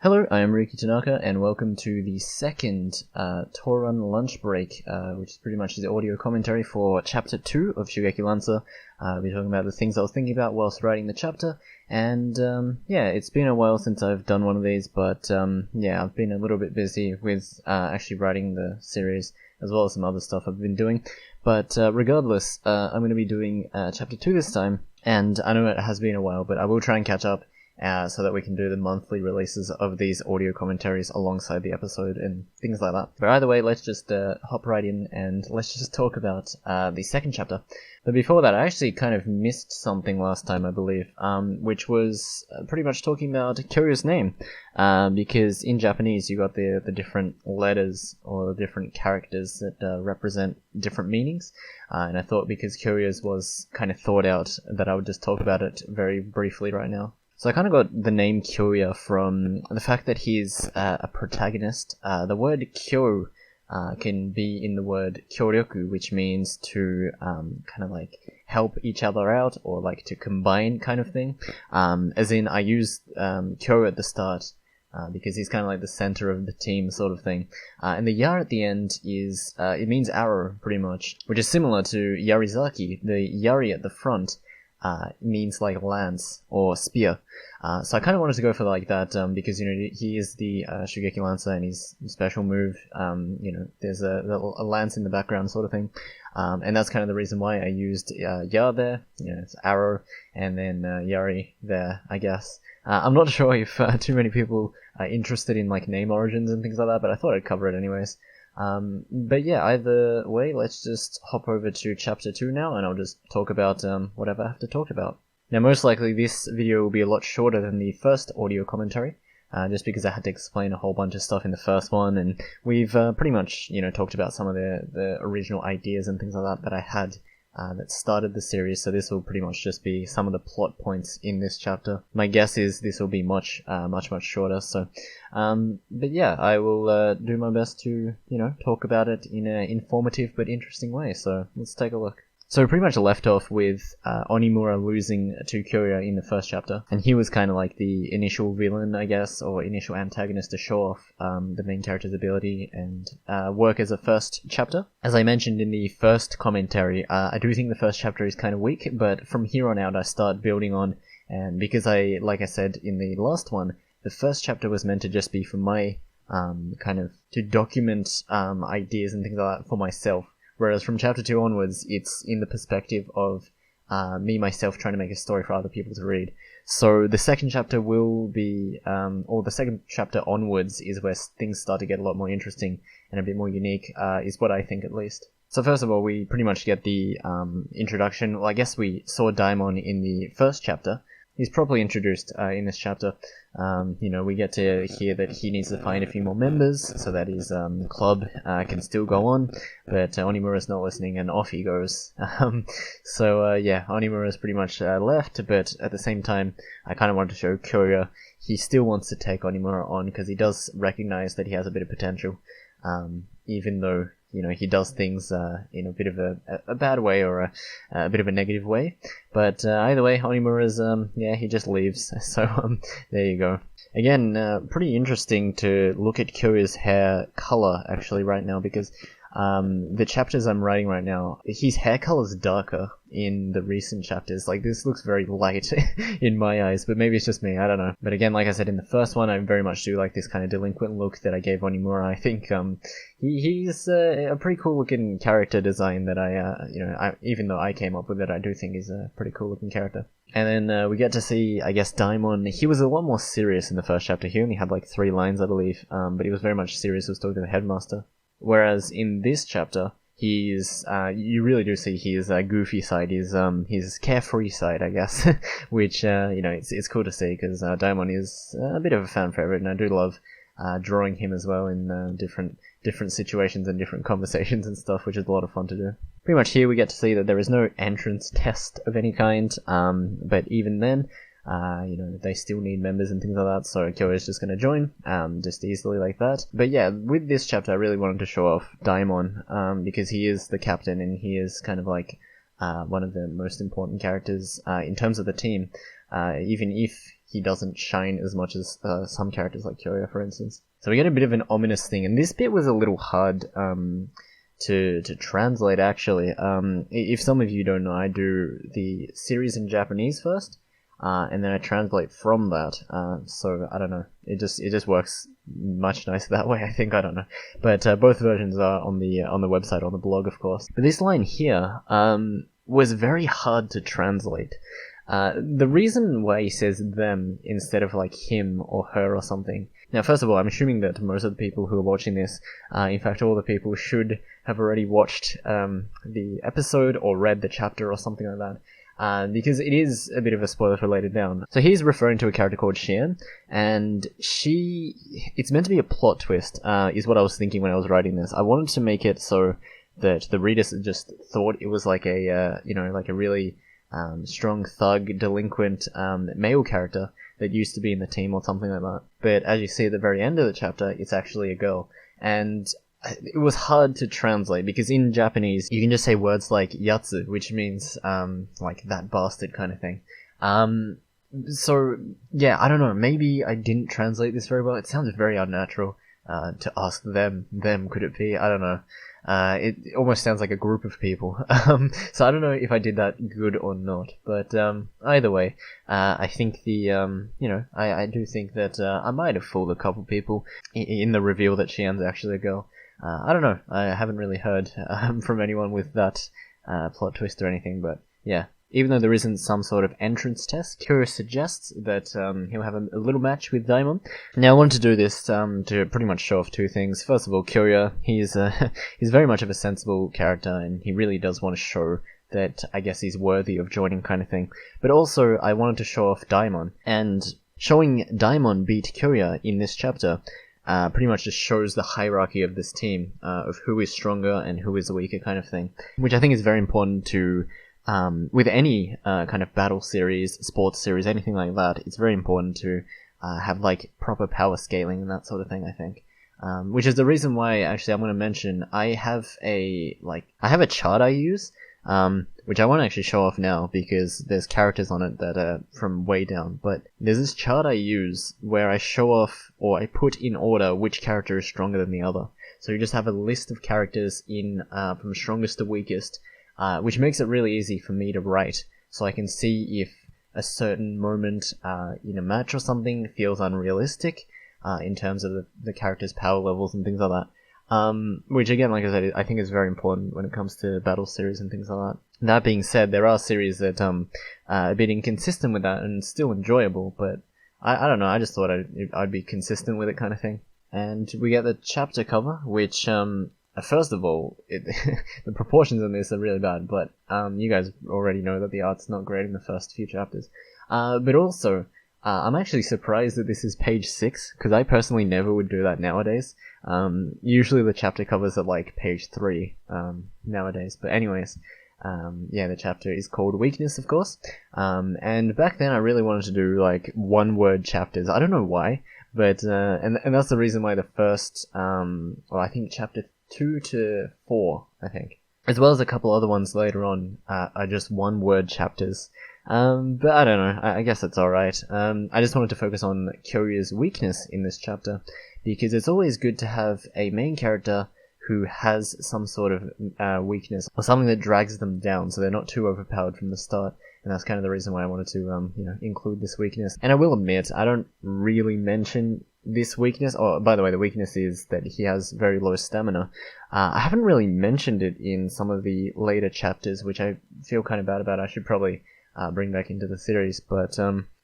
Hello, I am Ryuki Tanaka, and welcome to the second Touran Lunch Break, which is pretty much the audio commentary for Chapter 2 of Shugeki Lancer. I'll be talking about the things I was thinking about whilst writing the chapter, and yeah, it's been a while since I've done one of these, but yeah, I've been a little bit busy with actually writing the series, as well as some other stuff I've been doing. But regardless, I'm going to be doing Chapter 2 this time, and I know it has been a while, but I will try and catch up. So that we can do the monthly releases of these audio commentaries alongside the episode and things like that. But either way, let's just hop right in and let's just talk about the second chapter. But before that, I actually kind of missed something last time, I believe, which was pretty much talking about Kyoryo's name, because in Japanese you got the different letters or the different characters that represent different meanings, and I thought because Kyoryo's was kind of thought out that I would just talk about it very briefly right now. So I kind of got the name Kyoryo from the fact that he's a protagonist. The word kyo can be in the word kyoryoku, which means to kind of like help each other out or like to combine kind of thing. As in, I used kyo at the start because he's kind of like the center of the team sort of thing. And the ya at the end is, it means arrow pretty much, which is similar to yarizaki. The yari at the front means like lance or spear. So I kind of wanted to go for like that because, you know, he is the Shugeki Lancer and his special move, you know, there's a lance in the background sort of thing. And that's kind of the reason why I used ya there, you know, it's arrow, and then yari there, I guess. I'm not sure if too many people are interested in like name origins and things like that, but I thought I'd cover it anyways. But yeah, either way, let's just hop over to chapter 2 now, and I'll just talk about whatever I have to talk about. Now, most likely this video will be a lot shorter than the first audio commentary, just because I had to explain a whole bunch of stuff in the first one, and we've pretty much, you know, talked about some of the original ideas and things like that I had that started the series, so this will pretty much just be some of the plot points in this chapter. My guess is this will be much shorter, so but yeah, I will do my best to, you know, talk about it in an informative but interesting way, so let's take a look. So we pretty much left off with Onimura losing to Kyoryo in the first chapter, and he was kind of like the initial villain, I guess, or initial antagonist to show off the main character's ability and work as a first chapter. As I mentioned in the first commentary, I do think the first chapter is kind of weak, but from here on out I start building on, and because like I said in the last one, the first chapter was meant to just be for my kind of to document ideas and things like that for myself. Whereas from chapter 2 onwards, it's in the perspective of me myself trying to make a story for other people to read. So the second chapter will be, or the second chapter onwards is where things start to get a lot more interesting and a bit more unique, is what I think at least. So first of all, we pretty much get the introduction. Well, I guess we saw Daimon in the first chapter. He's properly introduced in this chapter. You know, we get to hear that he needs to find a few more members so that his club can still go on, but Onimura's not listening and off he goes. So yeah, Onimura's pretty much left, but at the same time, I kind of wanted to show Kyoryo he still wants to take Onimura on because he does recognize that he has a bit of potential, even though, you know, he does things in a bit of a bad way or a bit of a negative way. But either way, Onimura's, yeah, he just leaves. So there you go. Again, pretty interesting to look at Kyoryo's hair color actually right now, because the chapters I'm writing right now, his hair color is darker in the recent chapters. Like, this looks very light in my eyes, but maybe it's just me, I don't know. But again, like I said in the first one, I very much do like this kind of delinquent look that I gave Onimura. I think he's a pretty cool looking character design that you know, even though I came up with it, I do think he's a pretty cool looking character. And then we get to see, I guess, Daimon. He was a lot more serious in the first chapter. He only had like 3 lines, I believe, but he was very much serious. He was talking to the headmaster. Whereas in this chapter, he's, you really do see his goofy side, his carefree side, I guess, which, you know, it's cool to see, because Daimon is a bit of a fan favorite, and I do love drawing him as well in different situations and different conversations and stuff, which is a lot of fun to do. Pretty much here we get to see that there is no entrance test of any kind, but even then, you know, they still need members and things like that, so Kyoryo's just going to join, just easily like that. But yeah, with this chapter I really wanted to show off Daimon, because he is the captain and he is kind of like one of the most important characters in terms of the team. Even if he doesn't shine as much as some characters like Kyoya, for instance. So we get a bit of an ominous thing, and this bit was a little hard to translate, actually. If some of you don't know, I do the series in Japanese first, and then I translate from that. So I don't know. It just works much nicer that way, I think. I don't know. But both versions are on the website, on the blog, of course. But this line here was very hard to translate. The reason why he says them instead of like him or her or something. Now, first of all, I'm assuming that most of the people who are watching this, in fact, all the people should have already watched the episode or read the chapter or something like that. Because it is a bit of a spoiler for later down. So he's referring to a character called Xian, and it's meant to be a plot twist, is what I was thinking when I was writing this. I wanted to make it so that the readers just thought it was like a, like a really strong thug, delinquent male character that used to be in the team or something like that. But as you see at the very end of the chapter, it's actually a girl. And it was hard to translate, because in Japanese, you can just say words like yatsu, which means, like, that bastard kind of thing. So, yeah, I don't know, maybe I didn't translate this very well. It sounds very unnatural, to ask them, could it be? I don't know. It almost sounds like a group of people. So I don't know if I did that good or not, but, either way, I think I do think that, I might have fooled a couple people in the reveal that Xian's actually a girl. I don't know. I haven't really heard from anyone with that plot twist or anything, but yeah. Even though there isn't some sort of entrance test, Kyoya suggests that he'll have a little match with Daimon. Now, I wanted to do this to pretty much show off two things. First of all, Kyoya, he's very much of a sensible character, and he really does want to show that, I guess, he's worthy of joining kind of thing. But also, I wanted to show off Daimon, and showing Daimon beat Kyoya in this chapter pretty much just shows the hierarchy of this team, of who is stronger and who is weaker kind of thing, which I think is very important to, with any kind of battle series, sports series, anything like that. It's very important to have like proper power scaling and that sort of thing, I think. Which is the reason why, actually, I'm going to mention, I have a chart I use, which I won't actually show off now because there's characters on it that are from way down, but there's this chart I use where I show off, or I put in order, which character is stronger than the other. So you just have a list of characters in from strongest to weakest, which makes it really easy for me to write, so I can see if a certain moment in a match or something feels unrealistic in terms of the character's power levels and things like that. Which again, like I said, I think is very important when it comes to battle series and things like that. That being said, there are series that are a bit inconsistent with that and still enjoyable, but I don't know, I just thought I'd be consistent with it kind of thing. And we get the chapter cover, which, first of all, the proportions in this are really bad, but you guys already know that the art's not great in the first few chapters. But also, I'm actually surprised that this is page 6, because I personally never would do that nowadays. Usually the chapter covers are like page 3 nowadays. But anyways, yeah, the chapter is called Weakness, of course. And back then I really wanted to do like one-word chapters. I don't know why, but and that's the reason why the first, well, I think chapter 2 to 4, I think, as well as a couple other ones later on, are just one-word chapters. But I don't know, I guess it's alright. I just wanted to focus on Kyoya's weakness in this chapter, because it's always good to have a main character who has some sort of weakness, or something that drags them down, so they're not too overpowered from the start. And that's kind of the reason why I wanted to, include this weakness. And I will admit, I don't really mention this weakness. Oh, by the way, the weakness is that he has very low stamina. I haven't really mentioned it in some of the later chapters, which I feel kind of bad about. I should probably bring back into the series, but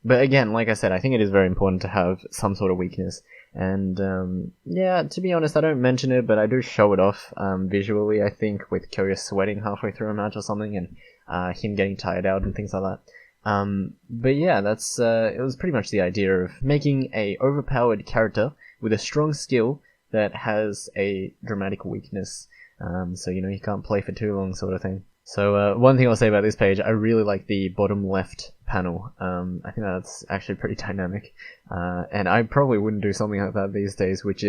again, like I said, I think it is very important to have some sort of weakness, and yeah, to be honest, I don't mention it, but I do show it off visually, I think, with Kyoya sweating halfway through a match or something, and him getting tired out and things like that. But yeah, that's it was pretty much the idea of making a overpowered character with a strong skill that has a dramatic weakness, so he can't play for too long, sort of thing. So one thing I'll say about this page, I really like the bottom left panel. I think that's actually pretty dynamic, and I probably wouldn't do something like that these days, which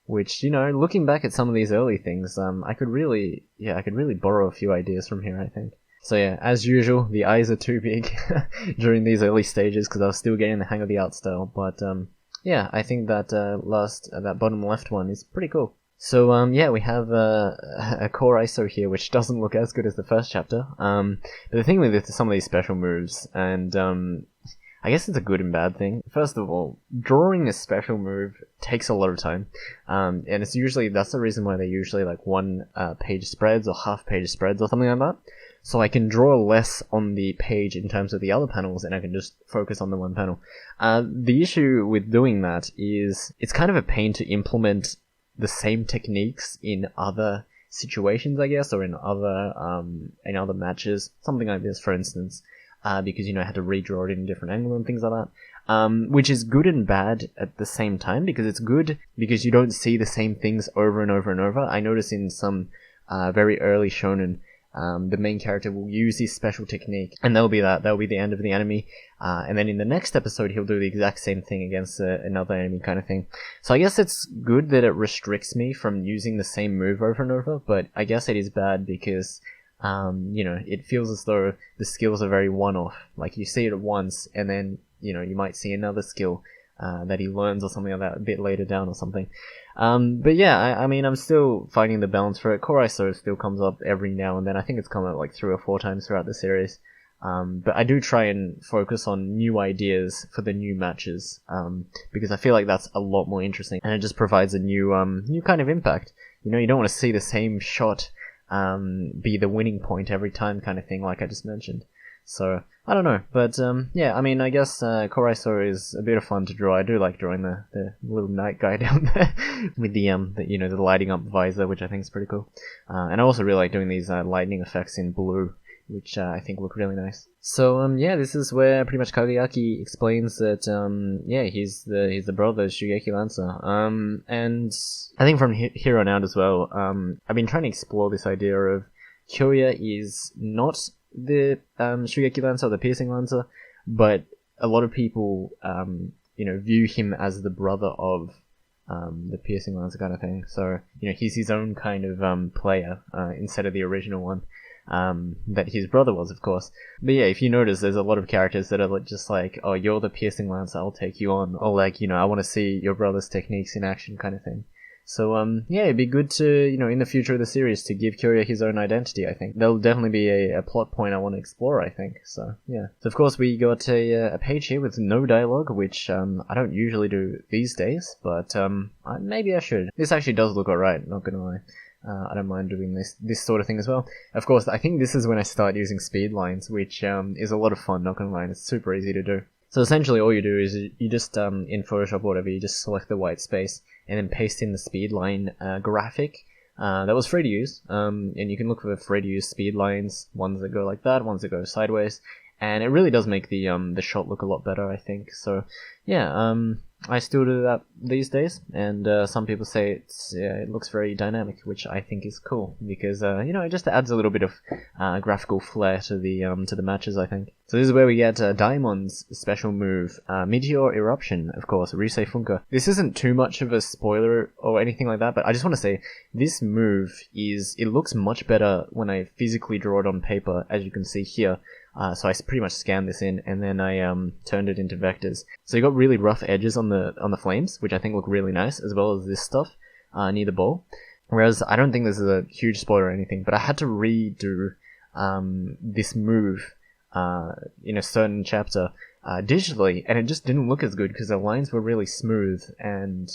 looking back at some of these early things, I could really borrow a few ideas from here, I think. So yeah, as usual, the eyes are too big during these early stages because I was still getting the hang of the art style. But yeah, I think that that bottom left one is pretty cool. So yeah, we have a core ISO here, which doesn't look as good as the first chapter. But the thing with some of these special moves, and I guess it's a good and bad thing. First of all, drawing a special move takes a lot of time, and it's usually, that's the reason why they're usually like one page spreads or half page spreads or something like that. So I can draw less on the page in terms of the other panels, and I can just focus on the one panel. The issue with doing that is it's kind of a pain to implement the same techniques in other situations, I guess, or in other matches, something like this, for instance. Because, I had to redraw it in a different angle and things like that. Which is good and bad at the same time, because it's good because you don't see the same things over and over and over. I notice in some very early shonen, the main character will use his special technique, and that'll be the end of the enemy. And then in the next episode, he'll do the exact same thing against another enemy kind of thing. So I guess it's good that it restricts me from using the same move over and over, but I guess it is bad because it feels as though the skills are very one-off. Like, you see it once, and then, you might see another skill that he learns or something like that a bit later down or something. But yeah, I mean, I'm still finding the balance for it. Core ISO still comes up every now and then. I think it's come up like 3 or 4 times throughout the series. But I do try and focus on new ideas for the new matches, because I feel like that's a lot more interesting, and it just provides a new kind of impact. You don't want to see the same shot be the winning point every time kind of thing, like I just mentioned. So, I don't know, but yeah, I mean, I guess Core ISO is a bit of fun to draw. I do like drawing the little knight guy down there with the lighting up visor, which I think is pretty cool. And I also really like doing these lightning effects in blue, which I think look really nice. So yeah, this is where pretty much Kageyaki explains that yeah, he's the brother of Shugeki Lancer. And I think from here on out as well, I've been trying to explore this idea of Kyoya is not the Shugeki Lancer, the Piercing Lancer, but a lot of people view him as the brother of the Piercing Lancer kind of thing. So he's his own kind of player instead of the original one. That his brother was, of course. But yeah, if you notice, there's a lot of characters that are just like, oh, you're the Piercing Lancer, I'll take you on. Or like, I want to see your brother's techniques in action kind of thing. So, yeah, it'd be good to, in the future of the series, to give Kyoya his own identity, I think. That'll definitely be a plot point I want to explore, I think. So, yeah. So, of course, we got a page here with no dialogue, which I don't usually do these days, but maybe I should. This actually does look alright, not gonna lie. I don't mind doing this sort of thing as well. Of course, I think this is when I start using speed lines, which is a lot of fun, not gonna lie. It's super easy to do. So essentially all you do is you just, in Photoshop or whatever, you just select the white space and then paste in the speed line graphic. That was free to use, and you can look for free to use speed lines, ones that go like that, ones that go sideways, and it really does make the shot look a lot better, I think. So yeah, I still do that these days, and some people say it looks very dynamic, which I think is cool because it just adds a little bit of graphical flair to the matches, I think. So this is where we get Daimon's special move, Meteor Eruption, of course, Ryusei Funka. This isn't too much of a spoiler or anything like that, but I just want to say this move it looks much better when I physically draw it on paper, as you can see here. So I pretty much scanned this in, and then I turned it into vectors. So you got really rough edges on the flames, which I think look really nice, as well as this stuff near the ball. Whereas I don't think this is a huge spoiler or anything, but I had to redo this move in a certain chapter digitally, and it just didn't look as good because the lines were really smooth. And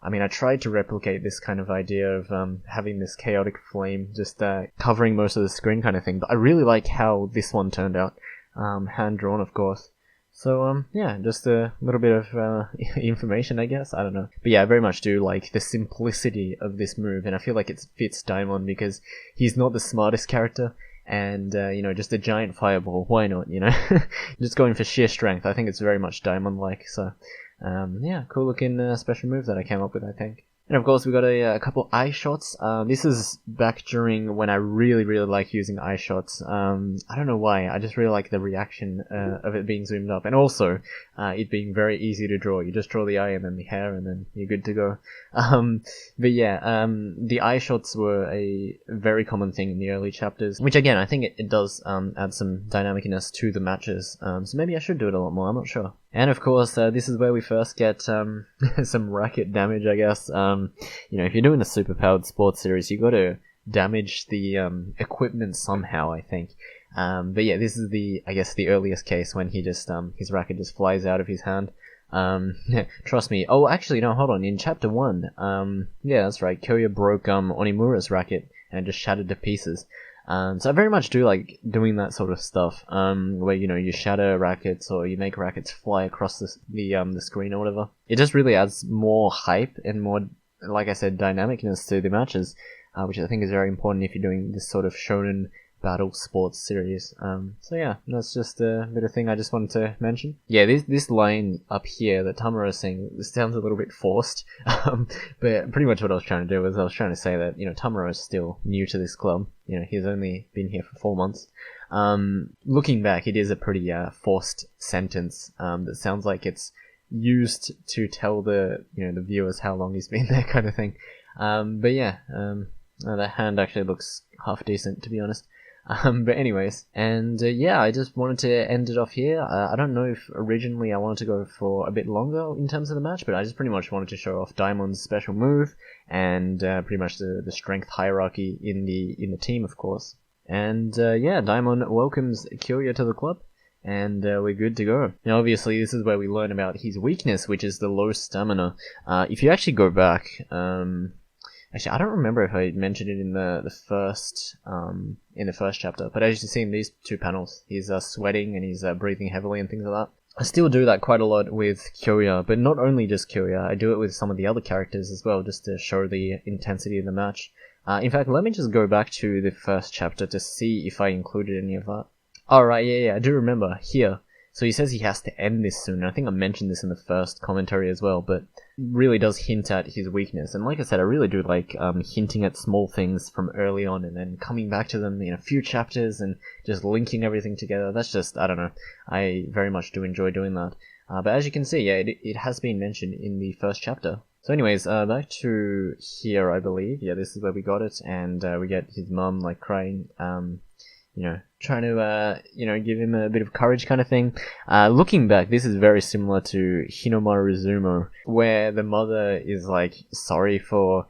I mean, I tried to replicate this kind of idea of having this chaotic flame just covering most of the screen kind of thing, but I really like how this one turned out. Hand-drawn, of course. So, yeah, just a little bit of information, I guess. I don't know. But yeah, I very much do like the simplicity of this move, and I feel like it fits Daimon because he's not the smartest character, and, just a giant fireball. Why not, Just going for sheer strength. I think it's very much Daimon-like, so... yeah, cool looking special move that I came up with, I think. And of course, we got a couple eye shots. This is back during when I really like using eye shots. I don't know why. I just really like the reaction of it being zoomed up, and also it being very easy to draw. You just draw the eye and then the hair, and then you're good to go. But yeah, the eye shots were a very common thing in the early chapters, which again, I think it does add some dynamicness to the matches. So maybe I should do it a lot more. I'm not sure. And of course, this is where we first get some racket damage, I guess. You know, if you're doing a superpowered sports series, you got to damage the equipment somehow, I think. But yeah, this is I guess the earliest case when he just his racket just flies out of his hand. Trust me. Oh, actually, no, hold on. In chapter 1, yeah, that's right. Kyoya broke Onimura's racket and just shattered to pieces. So I very much do like doing that sort of stuff, where, you know, you shatter rackets or you make rackets fly across the screen or whatever. It just really adds more hype and more, like I said, dynamicness to the matches, which I think is very important if you're doing this sort of shonen battle sports series. So yeah, that's just a bit of thing I just wanted to mention. Yeah, this line up here that Tamura is saying, this sounds a little bit forced, but pretty much what I was trying to do was I was trying to say that, you know, Tamura is still new to this club. You know, he's only been here for 4 months. Looking back, it is a pretty forced sentence that sounds like it's used to tell the viewers how long he's been there, kind of thing. But yeah, that hand actually looks half decent, to be honest. But anyways, and yeah, I just wanted to end it off here. I don't know if originally I wanted to go for a bit longer in terms of the match, but I just pretty much wanted to show off Daimon's special move and pretty much the strength hierarchy in the team, of course. And yeah, Daimon welcomes Kyoya to the club, and we're good to go. Now, obviously, this is where we learn about his weakness, which is the low stamina. If you actually go back, actually, I don't remember if I mentioned it in the first chapter, but as you see in these 2 panels, he's sweating and he's breathing heavily and things like that. I still do that quite a lot with Kyoya, but not only just Kyoya, I do it with some of the other characters as well, just to show the intensity of the match. In fact, let me just go back to the first chapter to see if I included any of that. Alright, yeah, I do remember, here. So he says he has to end this soon, and I think I mentioned this in the first commentary as well, but really does hint at his weakness. And like I said, I really do like hinting at small things from early on and then coming back to them in a few chapters and just linking everything together. That's just, I don't know, I very much do enjoy doing that. But as you can see, yeah, it has been mentioned in the first chapter. So anyways, back to here, I believe. Yeah, this is where we got it, and we get his mum, like, crying, you know, trying to, you know, give him a bit of courage kind of thing. Looking back, this is very similar to Hinomaru Zumo, where the mother is, like, sorry for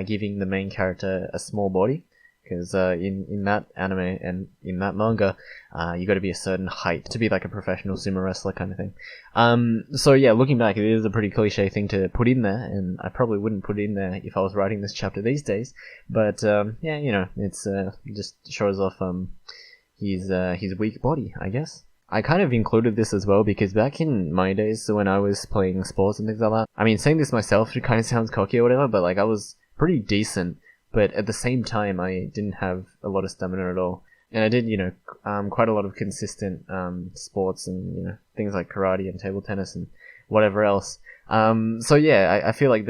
giving the main character a small body. Because in that anime and in that manga, you got to be a certain height to be like a professional sumo wrestler kind of thing. So yeah, looking back, it is a pretty cliche thing to put in there, and I probably wouldn't put it in there if I was writing this chapter these days. But yeah, you know, it's just shows off his weak body, I guess. I kind of included this as well because back in my days, so when I was playing sports and things like that, I mean, saying this myself, it kind of sounds cocky or whatever, but like I was pretty decent. But at the same time, I didn't have a lot of stamina at all. And I did, you know, quite a lot of consistent sports and, you know, things like karate and table tennis and whatever else. So yeah, I feel like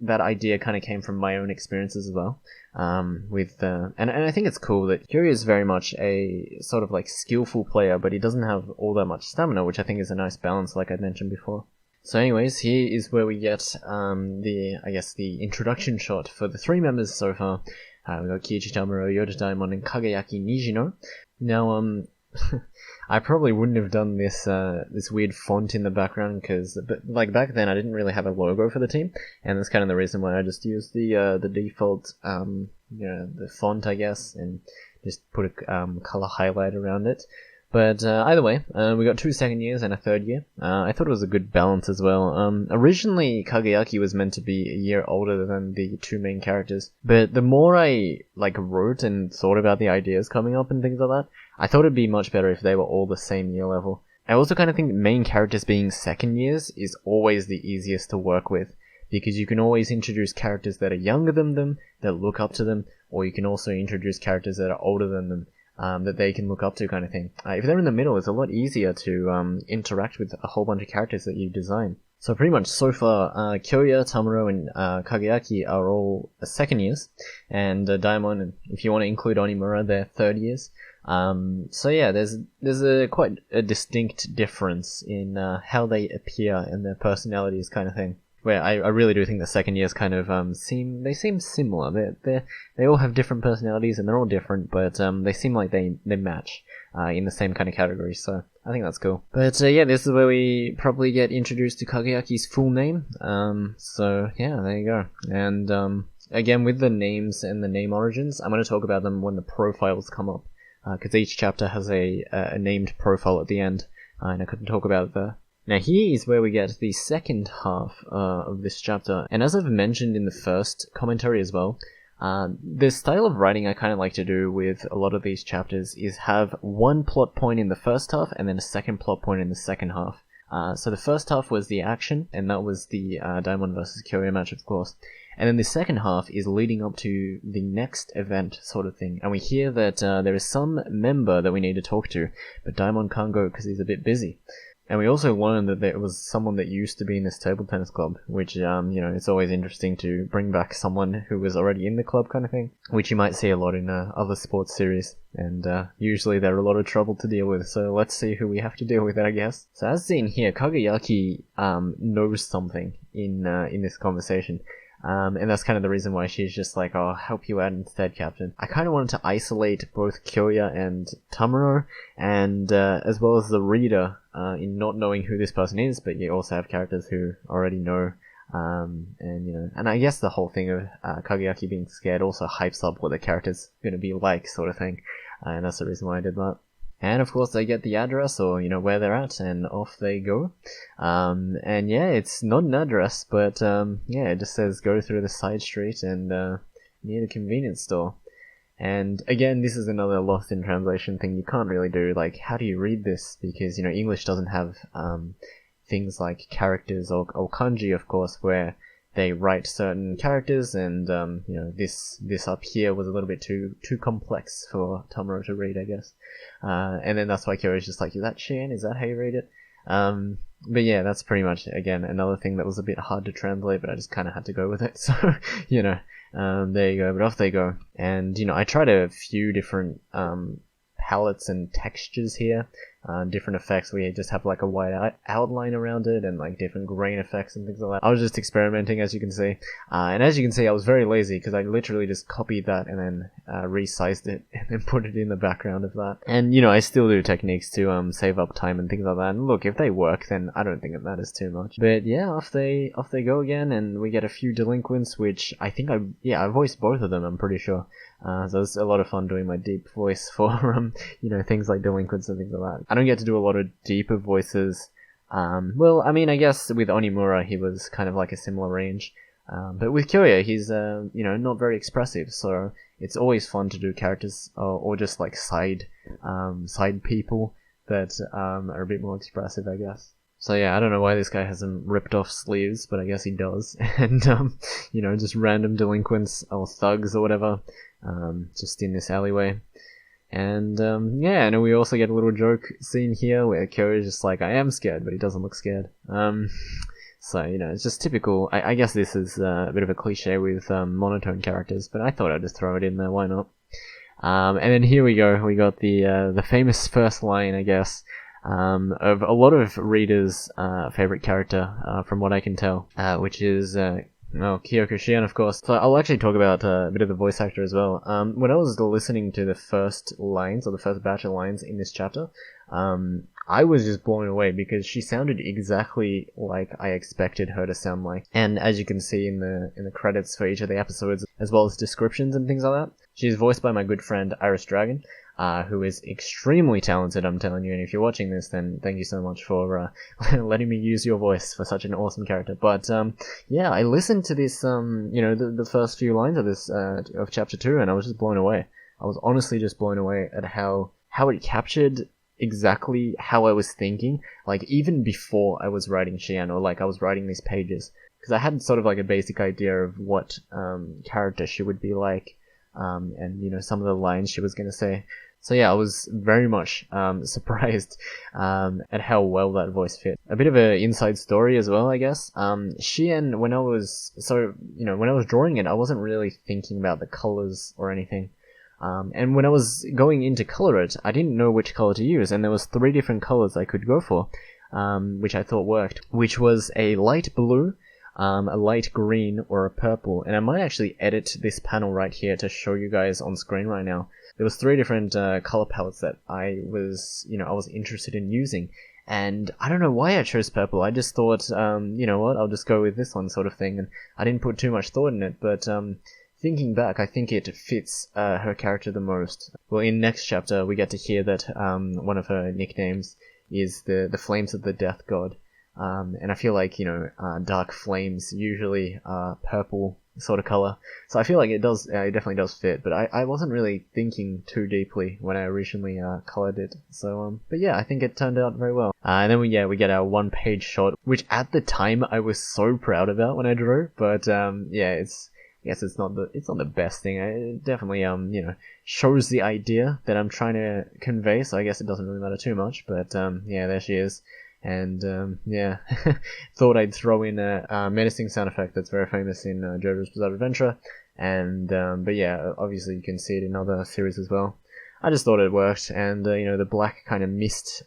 that idea kind of came from my own experiences as well. And I think it's cool that Kyoya is very much a sort of like skillful player, but he doesn't have all that much stamina, which I think is a nice balance, like I mentioned before. So anyways, here is where we get the introduction shot for the 3 members so far. We got Kiichi Tamura, Yoda Daimon, and Kageyaki Nijino. Now, I probably wouldn't have done this weird font in the background but like back then I didn't really have a logo for the team, and that's kind of the reason why I just used the default the font, I guess, and just put a color highlight around it. But either way, we got 2 second years and a 3rd year. I thought it was a good balance as well. Originally, Kageyaki was meant to be a year older than the 2 main characters, but the more I wrote and thought about the ideas coming up and things like that, I thought it'd be much better if they were all the same year level. I also kind of think main characters being 2nd years is always the easiest to work with, because you can always introduce characters that are younger than them, that look up to them, or you can also introduce characters that are older than them, that they can look up to, kind of thing. If they're in the middle, it's a lot easier to interact with a whole bunch of characters that you design. So pretty much so far, Kyoya, Tamuro, and Kageyaki are all second years, and Daimon, and if you want to include Onimura, they're third years. So yeah, there's a quite a distinct difference in how they appear and their personalities, kind of thing. Where I really do think the second years kind of seem similar. They all have different personalities and they're all different, but they seem like they match in the same kind of category. So I think that's cool. But yeah, this is where we probably get introduced to Kageyaki's full name. So yeah, there you go. And again, with the names and the name origins, I'm going to talk about them when the profiles come up, because each chapter has a named profile at the end, and I couldn't talk about it there. Now here is where we get the second half of this chapter, and as I've mentioned in the first commentary as well, the style of writing I kind of like to do with a lot of these chapters is have one plot point in the first half and then a second plot point in the second half. So the first half was the action, and that was the Daimon versus Kyoya match, of course. And then the second half is leading up to the next event, sort of thing. And we hear that there is some member that we need to talk to, but Daimon can't go because he's a bit busy. And we also learned that there was someone that used to be in this table tennis club, which, you know, it's always interesting to bring back someone who was already in the club, kind of thing, which you might see a lot in other sports series, and usually they're a lot of trouble to deal with, so let's see who we have to deal with, I guess. So as seen here, Kageyaki knows something in this conversation. And that's kind of the reason why she's just like, oh, I'll help you out instead, Captain. I kind of wanted to isolate both Kyoya and Tamuro, and as well as the reader, in not knowing who this person is, but you also have characters who already know, and you know, and I guess the whole thing of Kageyaki being scared also hypes up what the character's going to be like, sort of thing, and that's the reason why I did that. And of course they get the address, or you know, where they're at, and off they go. And yeah, it's not an address, but yeah, it just says go through the side street and near the convenience store. And again, this is another lost in translation thing you can't really do. Like, how do you read this? Because, you know, English doesn't have things like characters or kanji, of course, where they write certain characters, and you know, this up here was a little bit too complex for Tamuro to read, I guess. And then that's why Kyo's just like, is that Shin? Is that how you read it? But yeah, that's pretty much, again, another thing that was a bit hard to translate, but I just kind of had to go with it. So, you know, there you go. But off they go. And, you know, I tried a few different palettes and textures here, different effects. We just have like a white outline around it, and like different grain effects and things like that. I was just experimenting, as you can see, and as you can see, I was very lazy because I literally just copied that and then resized it and then put it in the background of that. And you know, I still do techniques to save up time and things like that, and look, if they work, then I don't think it matters too much. But yeah, off they go again, and we get a few delinquents, which I think I voiced both of them, I'm pretty sure. So it's a lot of fun doing my deep voice for you know, things like delinquents and things like that. I don't get to do a lot of deeper voices. Well, I mean, I guess with Onimura he was kind of like a similar range, but with Kyoya he's you know, not very expressive, so it's always fun to do characters or just like side people that are a bit more expressive, I guess. So yeah, I don't know why this guy hasn't ripped off sleeves, but I guess he does. And you know, just random delinquents or thugs or whatever, just in this alleyway. And yeah, and we also get a little joke scene here where Kyo is just like, I am scared, but he doesn't look scared. So, you know, it's just typical. I guess this is a bit of a cliche with monotone characters, but I thought I'd just throw it in there, why not? And then here we go, we got the famous first line, I guess, of a lot of readers' favorite character, from what I can tell, which is Kyoko Shion, of course. So I'll actually talk about a bit of the voice actor as well. When I was listening to the first lines, or the first batch of lines in this chapter, I was just blown away because she sounded exactly like I expected her to sound like. And as you can see in the credits for each of the episodes, as well as descriptions and things like that, she's voiced by my good friend Iris Dragon, who is extremely talented, I'm telling you. And if you're watching this, then thank you so much for letting me use your voice for such an awesome character. But yeah, I listened to this, you know, the first few lines of this of chapter 2, and I was just blown away. I was honestly just blown away at how it captured exactly how I was thinking, like even before I was writing Shion, or like I was writing these pages, because I had sort of like a basic idea of what character she would be like, and you know, some of the lines she was going to say. So yeah, I was very much surprised at how well that voice fit. A bit of an inside story as well, I guess. Shien, when I was drawing it, I wasn't really thinking about the colors or anything. And when I was going in to color it, I didn't know which color to use, and there was 3 different colors I could go for, which I thought worked, which was a light blue, a light green, or a purple. And I might actually edit this panel right here to show you guys on screen right now. There was 3 different color palettes that I was interested in using, and I don't know why I chose purple. I just thought, you know what, I'll just go with this one sort of thing, and I didn't put too much thought in it, but thinking back, I think it fits her character the most. Well, in next chapter, we get to hear that one of her nicknames is the Flames of the Death God. And I feel like, dark flames usually are purple sort of color. So I feel like it definitely does fit, but I wasn't really thinking too deeply when I originally colored it. So, but yeah, I think it turned out very well. And then we get our 1-page shot, which at the time I was so proud about when I drew, but yeah, it's not the best thing. It definitely shows the idea that I'm trying to convey, so I guess it doesn't really matter too much. But yeah, there she is. And yeah, thought I'd throw in a menacing sound effect that's very famous in JoJo's Bizarre Adventure. And but yeah, obviously you can see it in other series as well. I just thought it worked, and the black kind of mist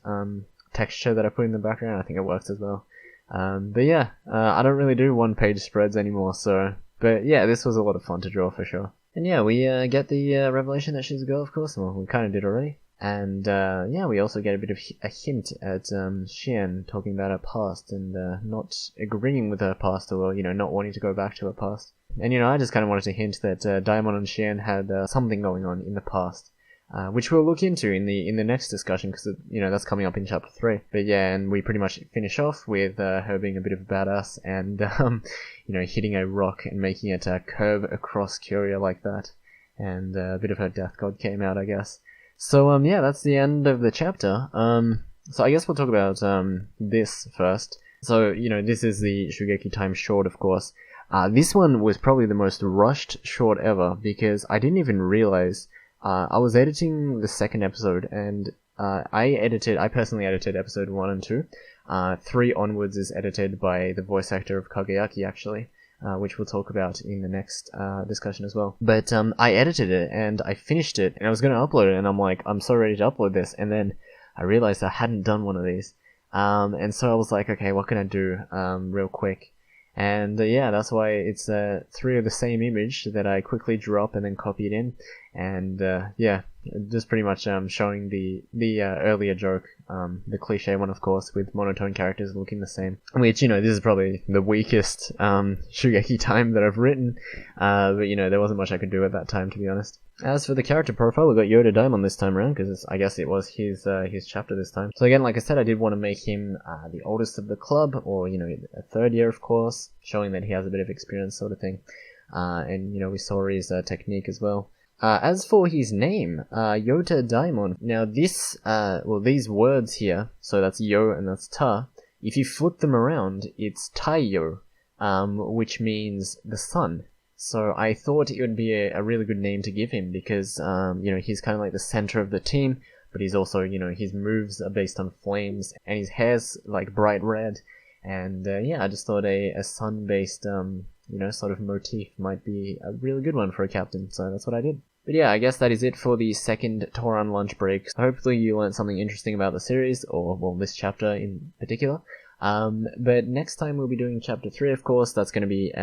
texture that I put in the background, I think it works as well. But yeah, I don't really do 1-page spreads anymore, so. But yeah, this was a lot of fun to draw for sure. And yeah, we get the revelation that she's a girl, of course. Well, we kind of did already. And yeah, we also get a bit of a hint at Shien talking about her past and not agreeing with her past, or not wanting to go back to her past. And I just kind of wanted to hint that Daimon and Shien had something going on in the past, which we'll look into in the next discussion, because that's coming up in chapter 3. But yeah, and we pretty much finish off with her being a bit of a badass and hitting a rock and making it curve across Curia like that, and a bit of her death god came out, I guess. So yeah, that's the end of the chapter. So I guess we'll talk about this first. So this is the Shugeki time short, of course. This one was probably the most rushed short ever, because I didn't even realize I was editing the 2nd episode, and I personally edited episode 1 and 2. 3 onwards is edited by the voice actor of Kageyaki, actually, which we'll talk about in the next discussion as well. But I edited it, and I finished it, and I was going to upload it, and I'm like, I'm so ready to upload this, and then I realized I hadn't done one of these. And so I was like, okay, what can I do real quick? And yeah, that's why it's 3 of the same image that I quickly drew up and then copied in. And yeah, just pretty much showing the earlier joke, the cliche one, of course, with monotone characters looking the same. Which, this is probably the weakest Shugeki time that I've written. But there wasn't much I could do at that time, to be honest. As for the character profile, we got Yoda Daimon this time around, because I guess it was his chapter this time. So again, like I said, I did want to make him the oldest of the club, or, a 3rd year, of course, showing that he has a bit of experience, sort of thing. And, we saw his technique as well. As for his name, Yota Daimon. Now this, these words here, so that's Yo and that's Ta, if you flip them around, it's Taiyo, which means the sun. So I thought it would be a really good name to give him, because, he's kind of like the center of the team, but he's also, his moves are based on flames, and his hair's like bright red. And, yeah, I just thought a sun-based, sort of motif might be a really good one for a captain, so that's what I did. But yeah, I guess that is it for the 2nd Touran Lunch Break. Hopefully you learned something interesting about the series, or, well, this chapter in particular. But next time we'll be doing chapter 3, of course. That's going to be,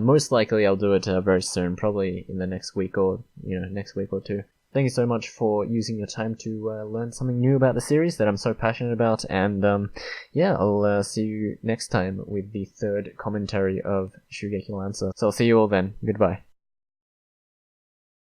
most likely I'll do it very soon, probably in the next week or, next week or 2. Thank you so much for using your time to learn something new about the series that I'm so passionate about, and yeah, I'll see you next time with the 3rd commentary of Shugeki Lancer. So I'll see you all then. Goodbye.